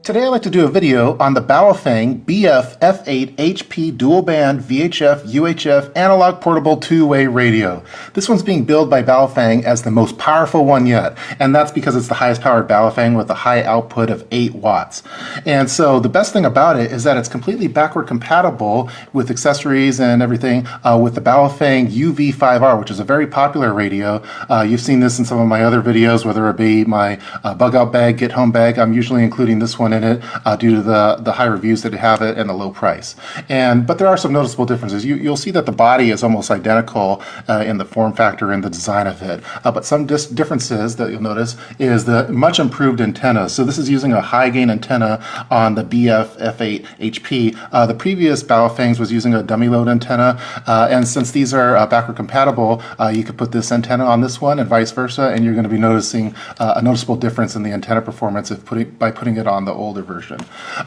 Today I'd like to do a video on the BaoFeng BF-F8HP dual-band VHF UHF analog portable two-way radio. This one's being billed by BaoFeng as the most powerful one yet, and that's because it's the highest powered BaoFeng with a high output of 8 watts. And so the best thing about it is that it's completely backward compatible with accessories and everything with the BaoFeng UV-5R, which is a very popular radio. You've seen this in some of my other videos, whether it be my bug out bag, get home bag. I'm usually including this one in it due to the high reviews that have it and the low price. But there are some noticeable differences. You'll see that the body is almost identical in the form factor and the design of it. But some differences that you'll notice is the much improved antenna. So this is using a high gain antenna on the BF-F8HP. The previous BaoFengs was using a dummy load antenna, and since these are backward compatible, you could put this antenna on this one and vice versa, and you're going to be noticing a noticeable difference in the antenna performance by putting it on the older version.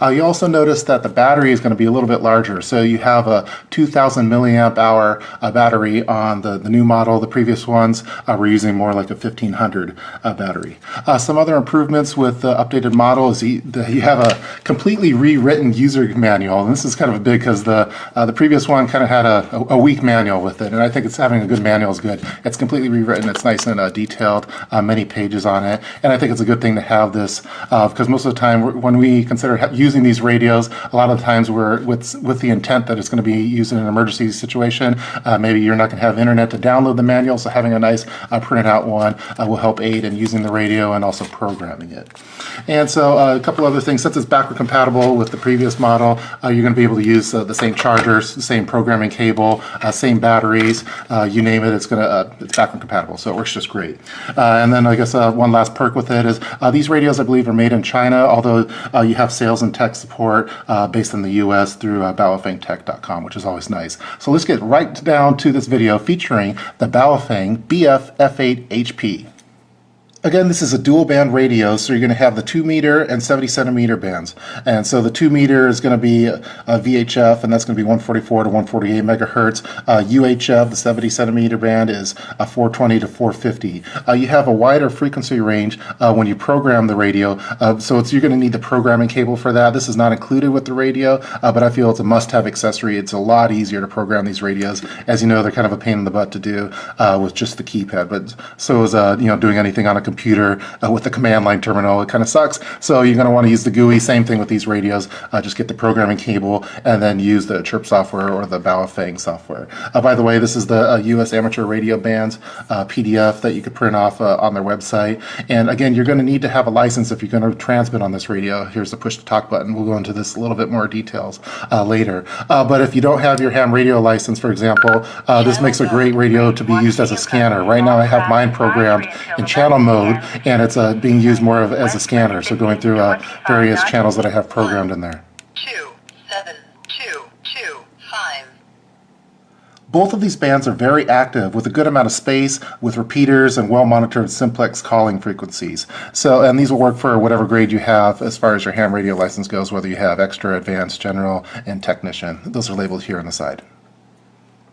You also notice that the battery is going to be a little bit larger. So you have a 2,000 milliamp hour battery on the new model. The previous ones were using more like a 1,500 battery. Some other improvements with the updated model is you have a completely rewritten user manual. And this is kind of big because the previous one kind of had a weak manual with it. And I think it's having a good manual is good. It's completely rewritten. It's nice and detailed, many pages on it. And I think it's a good thing to have this because most of the time when we consider using these radios, a lot of times we're with the intent that it's going to be used in an emergency situation. Maybe you're not going to have internet to download the manual, so having a nice printed out one will help aid in using the radio and also programming it. And so a couple other things, since it's backward compatible with the previous model, you're going to be able to use the same chargers, the same programming cable, same batteries, you name it, it's backward compatible, so it works just great. And then I guess one last perk with it is these radios I believe are made in China, although you have sales and tech support based in the US through baofengtech.com, which is always nice. So let's get right down to this video featuring the BaoFeng BF-F8HP. Again, this is a dual band radio, so you're going to have the 2 meter and 70 centimeter bands. And so the 2 meter is going to be a VHF, and that's going to be 144 to 148 megahertz. UHF, the 70 centimeter band, is 420 to 450. You have a wider frequency range when you program the radio, so you're going to need the programming cable for that. This is not included with the radio, but I feel it's a must-have accessory. It's a lot easier to program these radios. As you know, they're kind of a pain in the butt to do with just the keypad, but so is doing anything on a computer with the command line terminal. It kind of sucks. So you're going to want to use the GUI. Same thing with these radios. Just get the programming cable and then use the Chirp software or the BaoFeng software. By the way, this is the US amateur radio bands PDF that you could print off on their website. And again, you're going to need to have a license if you're going to transmit on this radio. Here's the push to talk button. We'll go into this a little bit more details later. But if you don't have your ham radio license, for example, this makes a great radio to be used as a scanner. Right now I have mine programmed in channel mode, and it's being used more as a scanner, so going through various channels that I have programmed in there. 27225. Both of these bands are very active with a good amount of space, with repeaters and well-monitored simplex calling frequencies. And these will work for whatever grade you have as far as your ham radio license goes, whether you have extra, advanced, general, and technician. Those are labeled here on the side.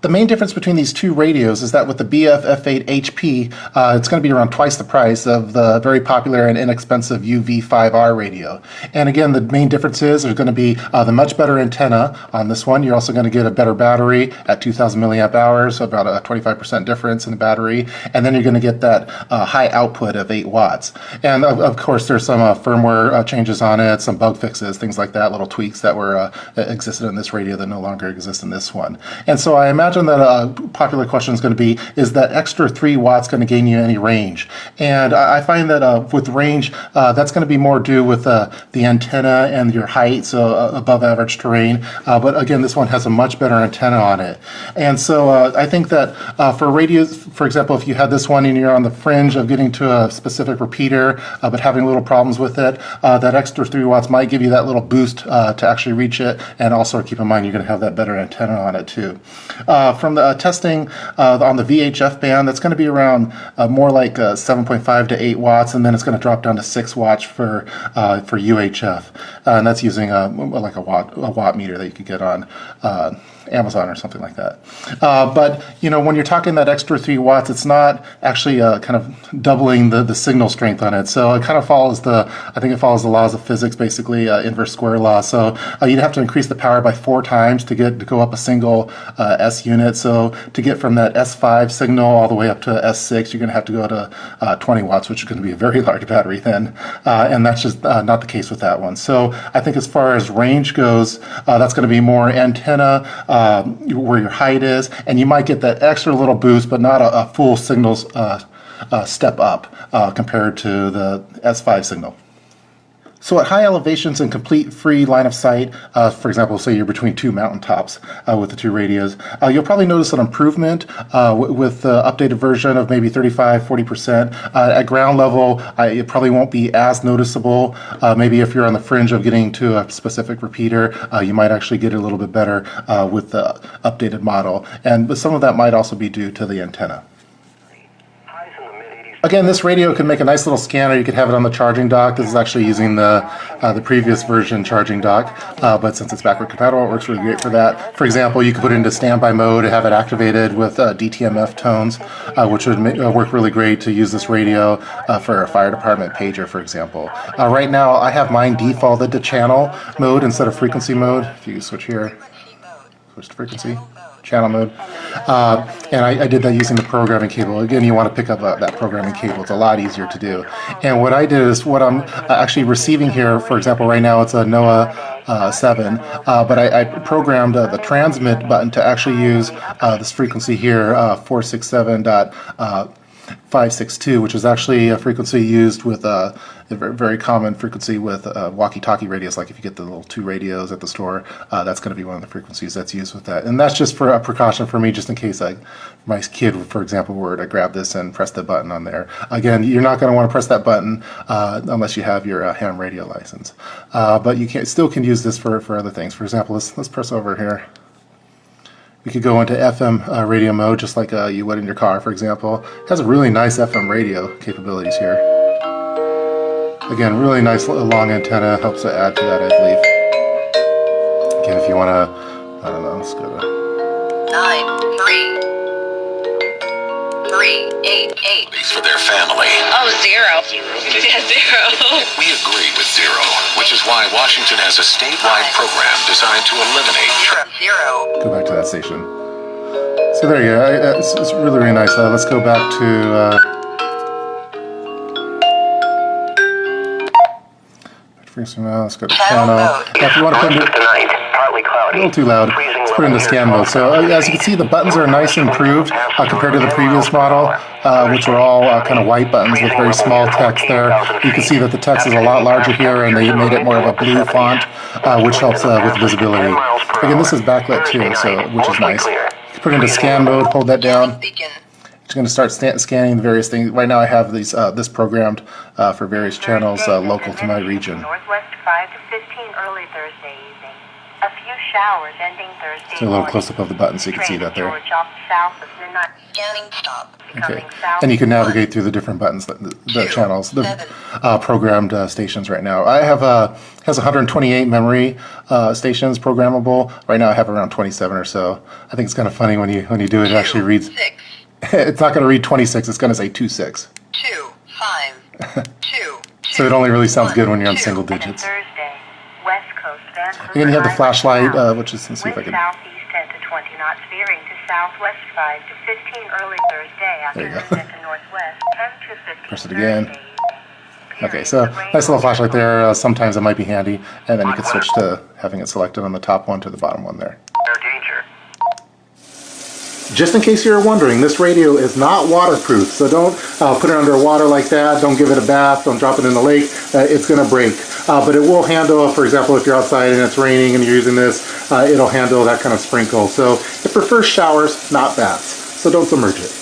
The main difference between these two radios is that with the BF-F8HP, it's going to be around twice the price of the very popular and inexpensive UV-5R radio. And again, the main difference is there's going to be the much better antenna on this one. You're also going to get a better battery at 2,000 milliamp hours, so about a 25% difference in the battery. And then you're going to get that high output of 8 watts. And of course, there's some firmware changes on it, some bug fixes, things like that, little tweaks that were existed in this radio that no longer exist in this one. And so I imagine that a popular question is going to be, is that extra 3 watts going to gain you any range? And I find that with range, that's going to be more due with the antenna and your height, so above average terrain. But again, this one has a much better antenna on it. And so I think that for radios, for example, if you had this one and you're on the fringe of getting to a specific repeater, but having little problems with it, that extra 3 watts might give you that little boost to actually reach it. And also keep in mind, you're going to have that better antenna on it too. From the testing on the VHF band, that's going to be around more like 7.5 to 8 watts, and then it's going to drop down to 6 watts for UHF, and that's using like a watt meter that you could get on Amazon or something like that. But you know, when you're talking that extra 3 watts, it's not actually kind of doubling the signal strength on it. So it kind of follows I think it follows the laws of physics, basically inverse square law. So you'd have to increase the power by 4 times to go up a single S unit. So to get from that S5 signal all the way up to S6, you're going to have to go to 20 watts, which is going to be a very large battery then. And that's just not the case with that one. So I think as far as range goes, that's going to be more antenna, where your height is, and you might get that extra little boost, but not a full signals step up compared to the S5 signal. So at high elevations and complete free line of sight, for example, say you're between 2 mountaintops with the 2 radios, you'll probably notice an improvement with the updated version of maybe 35–40%. At ground level, it probably won't be as noticeable. Maybe if you're on the fringe of getting to a specific repeater, you might actually get it a little bit better with the updated model. But some of that might also be due to the antenna. Again, this radio can make a nice little scanner. You could have it on the charging dock. This is actually using the previous version charging dock, but since it's backward compatible, it works really great for that. For example, you could put it into standby mode, have it activated with DTMF tones, which would work really great to use this radio for a fire department pager, for example. Right now, I have mine defaulted to channel mode instead of frequency mode. If you switch here, switch to frequency. Channel mode, and I did that using the programming cable. Again, you want to pick up that programming cable. It's a lot easier to do. And what I did is what I'm actually receiving here, for example, right now it's a NOAA 7, but I programmed the transmit button to actually use this frequency here, 467.562, which is actually a frequency used with a very common frequency with walkie-talkie radios. Like if you get the little 2 radios at the store, that's going to be one of the frequencies that's used with that. And that's just for a precaution for me, just in case my kid, for example, were to grab this and press the button on there. Again, you're not going to want to press that button unless you have your ham radio license. But you still can use this for other things. For example, let's press over here. We could go into FM radio mode just like you would in your car, for example. It has a really nice FM radio capabilities here. Again, really nice long antenna, helps to add to that, I believe. Again, if you want to, I don't know, let's go to 93388. For their family. Oh, 0. Yeah, 0. We agree with 0, which is why Washington has a statewide program designed to eliminate 0. Go back to that station. So there you go. It's really, really nice. Let's go back to let's go to channel. Now, if you want to put it a little too loud, let's put it into scan mode. So as you can see, the buttons are nice and improved compared to the previous model, which were all kind of white buttons with very small text there. You can see that the text is a lot larger here, and they made it more of a blue font, which helps with visibility. Again, this is backlit too, which is nice. You can put it into scan mode, hold that down. It's going to start scanning the various things. Right now I have these this programmed for various channels local to my region. Northwest 5 to 15 early Thursday evening. A few showers ending Thursday So a little close up of the button so you can see that there. South of midnight. Scanning stop. Okay, and you can navigate through the different buttons, the channels, the programmed stations right now. I have has 128 memory stations programmable. Right now I have around 27 or so. I think it's kind of funny when you do it. It actually reads. 6. It's not going to read 26. It's going to say 26. 2 5 2. So it only really sounds good when you're on single digits. Thursday, West Coast, Vancouver. And then you have the flashlight, which is, let's see if I can. Southeast 10 to 20 knots, veering to southwest 5 to 15 early Thursday. After There you go. to northwest 10 to 15. Press it again. Thursday. Okay, so nice little flashlight there. Sometimes it might be handy, and then you can switch to having it selected on the top one to the bottom one there. no danger. Just in case you're wondering, this radio is not waterproof, so don't put it under water like that. Don't give it a bath. Don't drop it in the lake. It's going to break. But it will handle, for example, if you're outside and it's raining and you're using this, it'll handle that kind of sprinkle. So it prefers showers, not baths. So don't submerge it.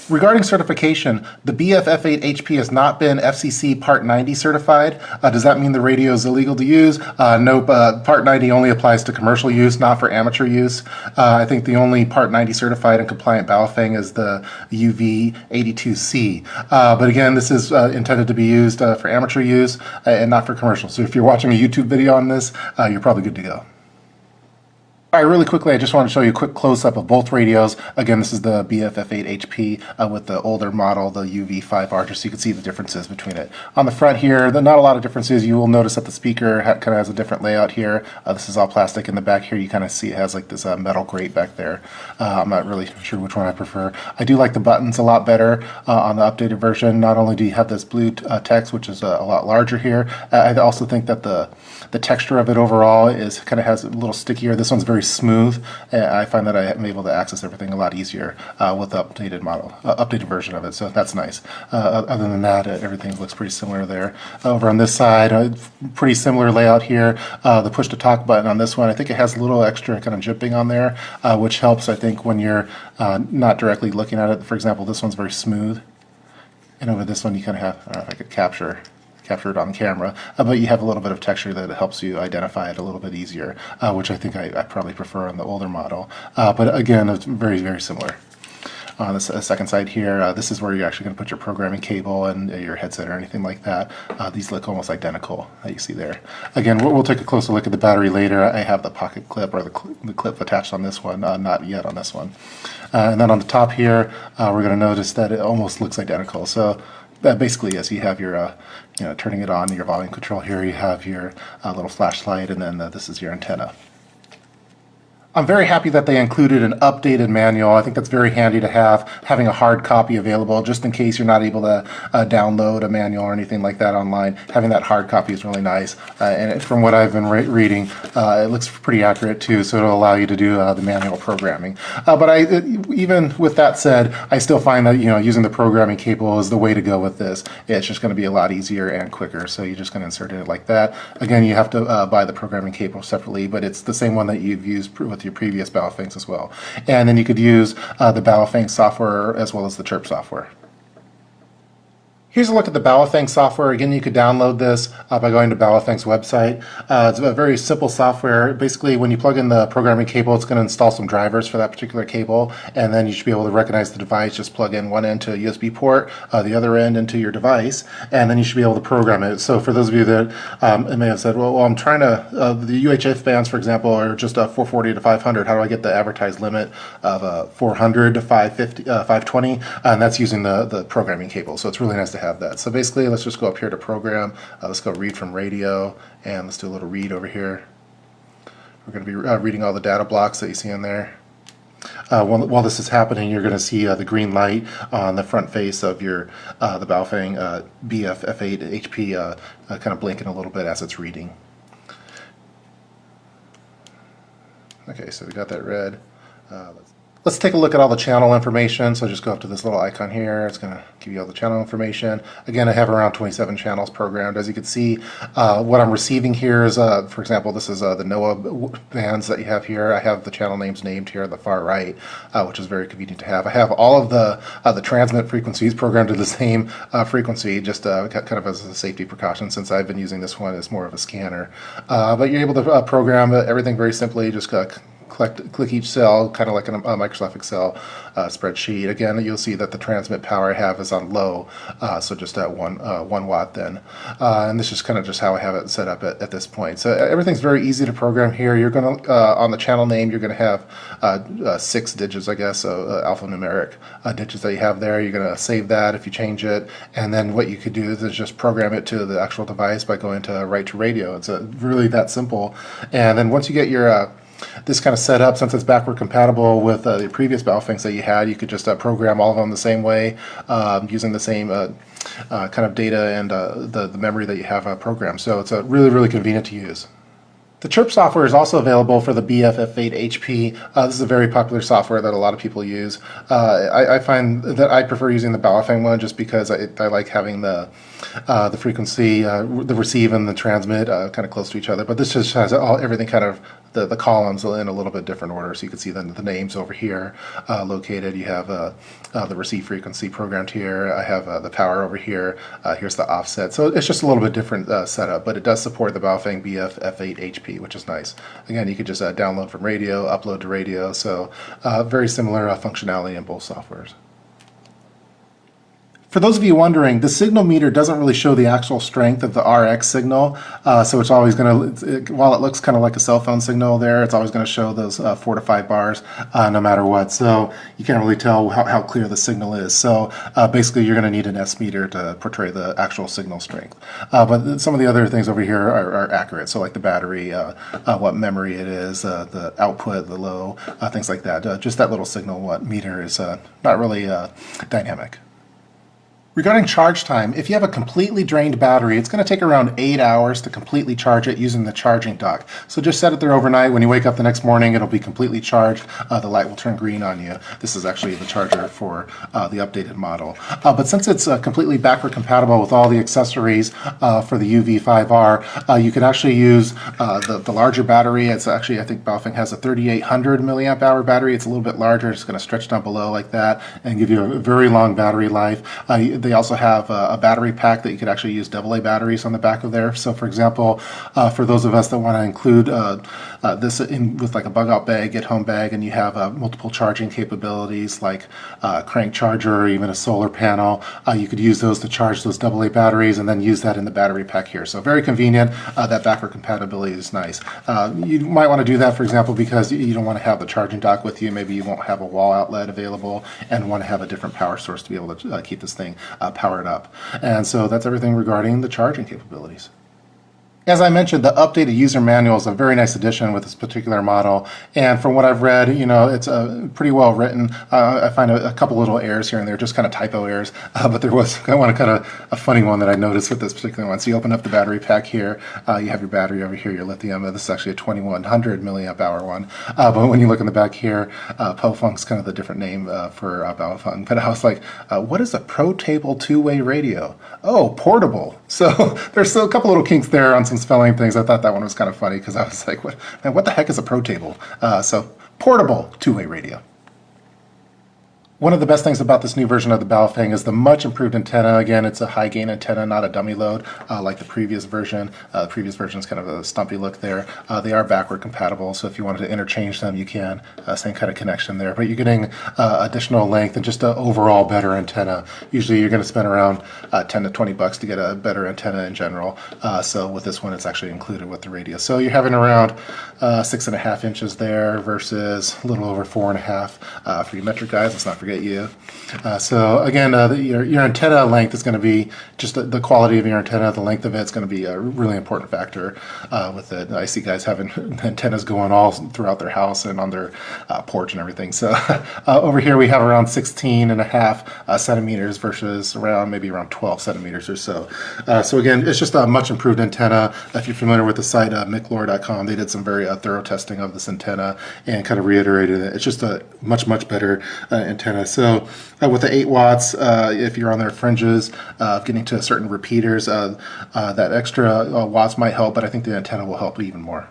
Regarding certification, the BF-F8HP has not been FCC Part 90 certified. Does that mean the radio is illegal to use? Nope. Part 90 only applies to commercial use, not for amateur use. I think the only Part 90 certified and compliant BaoFeng is the UV-82C. But again, this is intended to be used for amateur use and not for commercial. So if you're watching a YouTube video on this, you're probably good to go. All right, really quickly, I just want to show you a quick close-up of both radios. Again, this is the BF-F8HP with the older model, the UV-5R, just so you can see the differences between it. On the front here, not a lot of differences. You will notice that the speaker kind of has a different layout here. This is all plastic. In the back here, you kind of see it has like this metal grate back there. I'm not really sure which one I prefer. I do like the buttons a lot better on the updated version. Not only do you have this blue text, which is a lot larger here, I also think that the texture of it overall is kind of has a little stickier. This one's very smooth. I find that I am able to access everything a lot easier with the updated version of it, so that's nice. Other than that, everything looks pretty similar there. Over on this side, pretty similar layout here. The push to talk button on this one, I think it has a little extra kind of jimping on there, which helps, I think, when you're not directly looking at it. For example, this one's very smooth, and over this one you kind of have, I don't know if I could capture it on camera, but you have a little bit of texture that helps you identify it a little bit easier, which I think I probably prefer on the older model. But again, it's very, very similar. On the second side here, this is where you're actually going to put your programming cable and your headset or anything like that. These look almost identical that you see there. Again, we'll take a closer look at the battery later. I have the pocket clip or the clip attached on this one, not yet on this one. And then on the top here, we're going to notice that it almost looks identical. So basically, yes, you have your, turning it on, your volume control here, you have your little flashlight, and then this is your antenna. I'm very happy that they included an updated manual. I think that's very handy to have, having a hard copy available just in case you're not able to download a manual or anything like that online. Having that hard copy is really nice. And from what I've been reading, it looks pretty accurate too, so it'll allow you to do the manual programming. But even with that said, I still find that using the programming cable is the way to go with this. It's just going to be a lot easier and quicker, so you're just going to insert it like that. Again, you have to buy the programming cable separately, but it's the same one that you've used with your previous BaoFengs as well. And then you could use the BaoFeng software as well as the Chirp software. Here's a look at the BaoFeng software. Again, you could download this by going to BaoFeng's website. It's a very simple software. Basically, when you plug in the programming cable, it's going to install some drivers for that particular cable, and then you should be able to recognize the device. Just plug in one end to a USB port, the other end into your device, and then you should be able to program it. So for those of you that may have said, well, I'm trying to, the UHF bands, for example, are just 440 to 500. How do I get the advertised limit of 400 to 520? And that's using the programming cable. So it's really nice to have that. So basically, let's just go up here to program. Let's go read from radio, and let's do a little read over here. We're going to be reading all the data blocks that you see in there. While this is happening, you're going to see the green light on the front face of your the BaoFeng BF-F8HP kind of blinking a little bit as it's reading. Okay, so we got that red. Let's take a look at all the channel information. So just go up to this little icon here. It's going to give you all the channel information. Again, I have around 27 channels programmed. As you can see, what I'm receiving here is, for example, this is the NOAA bands that you have here. I have the channel names named here on the far right, which is very convenient to have. I have all of the transmit frequencies programmed to the same frequency, just kind of as a safety precaution, since I've been using this one as more of a scanner. But you're able to program everything very simply. Just click each cell, kind of like a Microsoft Excel spreadsheet. Again, you'll see that the transmit power I have is on low, so just at 1 watt then. And this is kind of just how I have it set up at this point. So everything's very easy to program here. You're going to, on the channel name, you're going to have 6 digits, I guess, so alphanumeric digits that you have there. You're going to save that if you change it, and then what you could do is just program it to the actual device by going to write to radio. It's really that simple. And then once you get your this kind of set up, since it's backward compatible with the previous BaoFengs that you had, you could just program all of them the same way, using the same kind of data and the memory that you have programmed. So it's really, really convenient to use. The Chirp software is also available for the BF-F8HP. This is a very popular software that a lot of people use. I find that I prefer using the BaoFeng one just because I like having the frequency, the receive and the transmit kind of close to each other. But this just has everything kind of the columns in a little bit different order, so you can see the names over here located. You have the receive frequency programmed here. I have the power over here. Here's the offset. So it's just a little bit different setup, but it does support the BaoFeng BF-F8HP, which is nice. Again, you could just download from radio, upload to radio, so very similar functionality in both softwares. For those of you wondering, the signal meter doesn't really show the actual strength of the RX signal, so it's always going to, while it looks kind of like a cell phone signal there, it's always going to show those 4 to 5 bars no matter what, so you can't really tell how clear the signal is. So basically you're going to need an S meter to portray the actual signal strength. But some of the other things over here are accurate, so like the battery, what memory it is, the output, the low, things like that. Just that little signal meter is not really dynamic. Regarding charge time, if you have a completely drained battery, it's going to take around 8 hours to completely charge it using the charging dock. So just set it there overnight. When you wake up the next morning, it'll be completely charged. The light will turn green on you. This is actually the charger for the updated model. But since it's completely backward compatible with all the accessories for the UV-5R, you can actually use the larger battery. It's actually, I think BaoFeng has a 3800 milliamp hour battery. It's a little bit larger. It's going to stretch down below like that and give you a very long battery life. They also have a battery pack that you could actually use AA batteries on the back of there. So for example, for those of us that want to include this in with like a bug out bag, get home bag, and you have multiple charging capabilities like crank charger or even a solar panel, you could use those to charge those AA batteries and then use that in the battery pack here. So very convenient. That backward compatibility is nice. You might want to do that, for example, because you don't want to have the charging dock with you. Maybe you won't have a wall outlet available and want to have a different power source to be able to keep this thing powered up. And so that's everything regarding the charging capabilities. As I mentioned, the updated user manual is a very nice addition with this particular model, and from what I've read, you know, it's pretty well written. I find a couple little errors here and there, just kind of typo errors, but there was one kind of a funny one that I noticed with this particular one. So you open up the battery pack here, you have your battery over here, your lithium. This is actually a 2100 milliamp hour one, but when you look in the back here, BaoFeng's kind of the different name for BaoFeng, but I was like, what is a Pro Table two-way radio? Oh, portable. So there's still a couple little kinks there on some spelling things. I thought that one was kind of funny because I was like, what the heck is a Pro Table? So portable two-way radio. One of the best things about this new version of the BaoFeng is the much improved antenna. Again, it's a high gain antenna, not a dummy load like the previous version. The previous version is kind of a stumpy look there. They are backward compatible, so if you wanted to interchange them, you can. Same kind of connection there, but you're getting additional length and just an overall better antenna. Usually you're going to spend around 10 to 20 bucks to get a better antenna in general. So with this one, it's actually included with the radio. So you're having around 6.5 inches there versus a little over 4.5 for you metric guys. Let's not forget you. So again, your antenna length is going to be just the quality of your antenna, the length of it is going to be a really important factor with it. I see guys having antennas going all throughout their house and on their porch and everything. So over here we have around 16.5 centimeters versus maybe around 12 centimeters or so. So again, it's just a much improved antenna. If you're familiar with the site miclore.com, they did some very thorough testing of this antenna and kind of reiterated it. It's just a much better antenna. So with the 8 watts, if you're on their fringes, getting to certain repeaters, that extra watts might help, but I think the antenna will help even more.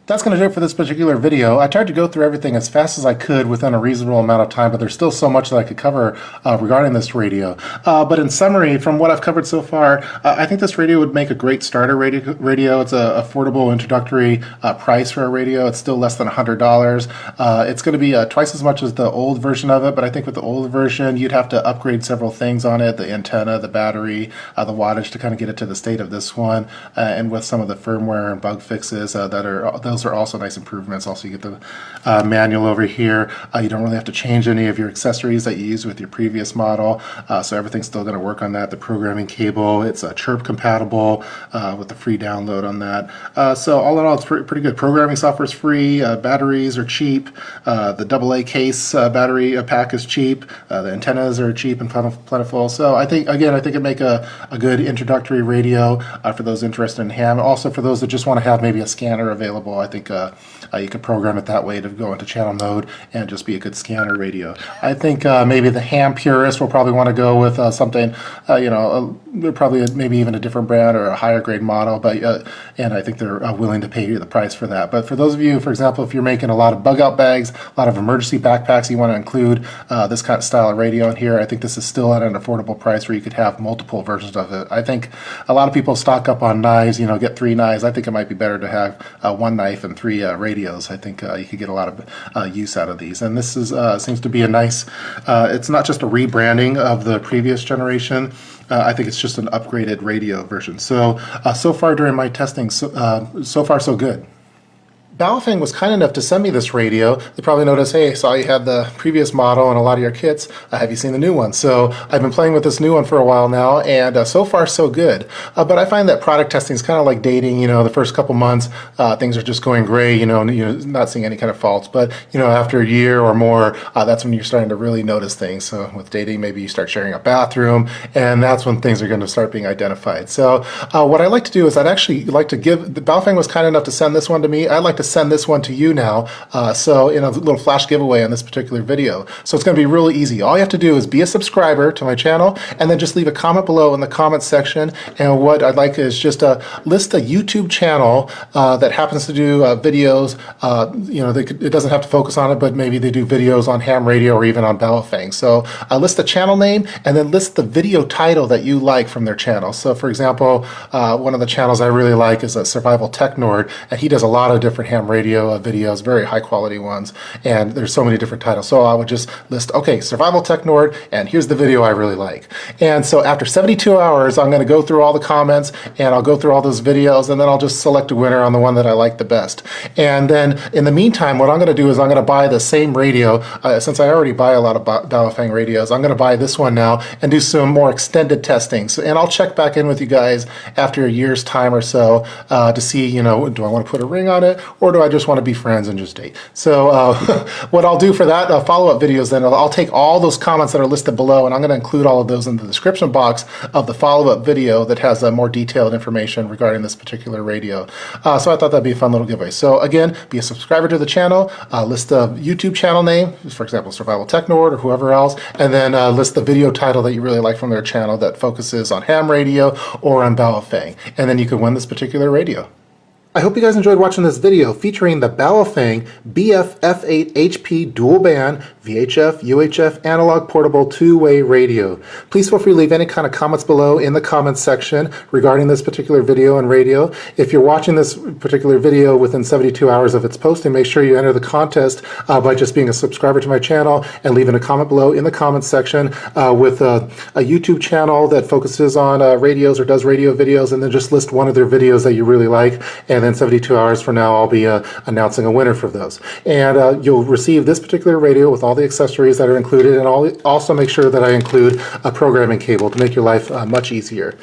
That's going to do it for this particular video. I tried to go through everything as fast as I could within a reasonable amount of time, but there's still so much that I could cover regarding this radio. But in summary, from what I've covered so far, I think this radio would make a great starter radio. It's an affordable introductory price for a radio. It's still less than $100. It's going to be twice as much as the old version of it, but I think with the old version, you'd have to upgrade several things on it, the antenna, the battery, the wattage to kind of get it to the state of this one, and with some of the firmware and bug fixes those are also nice improvements. Also, you get the manual over here. You don't really have to change any of your accessories that you used with your previous model, so everything's still going to work on that. The programming cable, it's chirp compatible with the free download on that. So all in all, it's pretty good. Programming software is free. Batteries are cheap. The AA case battery pack is cheap. The antennas are cheap and plentiful. So I think it make a good introductory radio for those interested in ham. Also for those that just want to have maybe a scanner available. I think you can program it that way to go into channel mode and just be a good scanner radio. I think maybe the ham purist will probably want to go with something, probably maybe even a different brand or a higher grade model, but and I think they're willing to pay you the price for that. But for those of you, for example, if you're making a lot of bug out bags, a lot of emergency backpacks, you want to include this kind of style of radio in here, I think this is still at an affordable price where you could have multiple versions of it. I think a lot of people stock up on knives, get 3 knives. I think it might be better to have one knife knife and 3 radios. I think you could get a lot of use out of these. And this is seems to be a nice, it's not just a rebranding of the previous generation. I think it's just an upgraded radio version. So, so far during my testing, so far so good. BaoFeng was kind enough to send me this radio. They probably noticed, hey, I saw you had the previous model and a lot of your kits. Have you seen the new one? So I've been playing with this new one for a while now, and so far so good. But I find that product testing is kind of like dating. You know, the first couple months, things are just going great. You know, not seeing any kind of faults. But you know, after a year or more, that's when you're starting to really notice things. So with dating, maybe you start sharing a bathroom, and that's when things are going to start being identified. So what I like to do is I'd actually like to give. BaoFeng was kind enough to send this one to me. I'd like to send this one to you now, so in a little flash giveaway on this particular video. So it's going to be really easy. All you have to do is be a subscriber to my channel, and then just leave a comment below in the comments section. And what I'd like is just list a YouTube channel that happens to do videos. You know, it doesn't have to focus on it, but maybe they do videos on ham radio or even on BaoFeng. So list the channel name, and then list the video title that you like from their channel. So for example, one of the channels I really like is a Survival Tech Nord, and he does a lot of different ham radio videos, very high quality ones, and there's so many different titles. So I would just list, okay, Survival Tech Nord, and here's the video I really like. And so after 72 hours, I'm going to go through all the comments, and I'll go through all those videos, and then I'll just select a winner on the one that I like the best. And then in the meantime, what I'm going to do is I'm going to buy the same radio. Since I already buy a lot of BaoFeng radios, I'm going to buy this one now and do some more extended testing. So, and I'll check back in with you guys after a year's time or so to see, you know, do I want to put a ring on it, or do I just want to be friends and just date? So what I'll do for that follow-up videos, then I'll take all those comments that are listed below, and I'm going to include all of those in the description box of the follow-up video that has more detailed information regarding this particular radio. So I thought that'd be a fun little giveaway. So again, be a subscriber to the channel, list the YouTube channel name, for example, Survival Tech Nord or whoever else, and then list the video title that you really like from their channel that focuses on ham radio or on BaoFeng, and then you can win this particular radio. I hope you guys enjoyed watching this video featuring the BaoFeng BF-F8HP dual band VHF UHF analog portable two-way radio. Please feel free to leave any kind of comments below in the comments section regarding this particular video and radio. If you're watching this particular video within 72 hours of its posting, make sure you enter the contest by just being a subscriber to my channel and leaving a comment below in the comments section with a YouTube channel that focuses on radios or does radio videos, and then just list one of their videos that you really like, and then 72 hours from now I'll be announcing a winner for those. And you'll receive this particular radio with all the accessories that are included, and I'll also make sure that I include a programming cable to make your life much easier.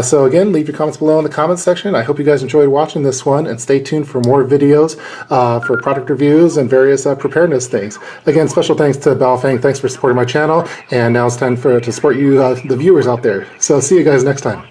So again, leave your comments below in the comments section. I hope you guys enjoyed watching this one, and stay tuned for more videos for product reviews and various preparedness things. Again, special thanks to BaoFeng. Thanks for supporting my channel, and now it's time to support you, the viewers out there. So see you guys next time.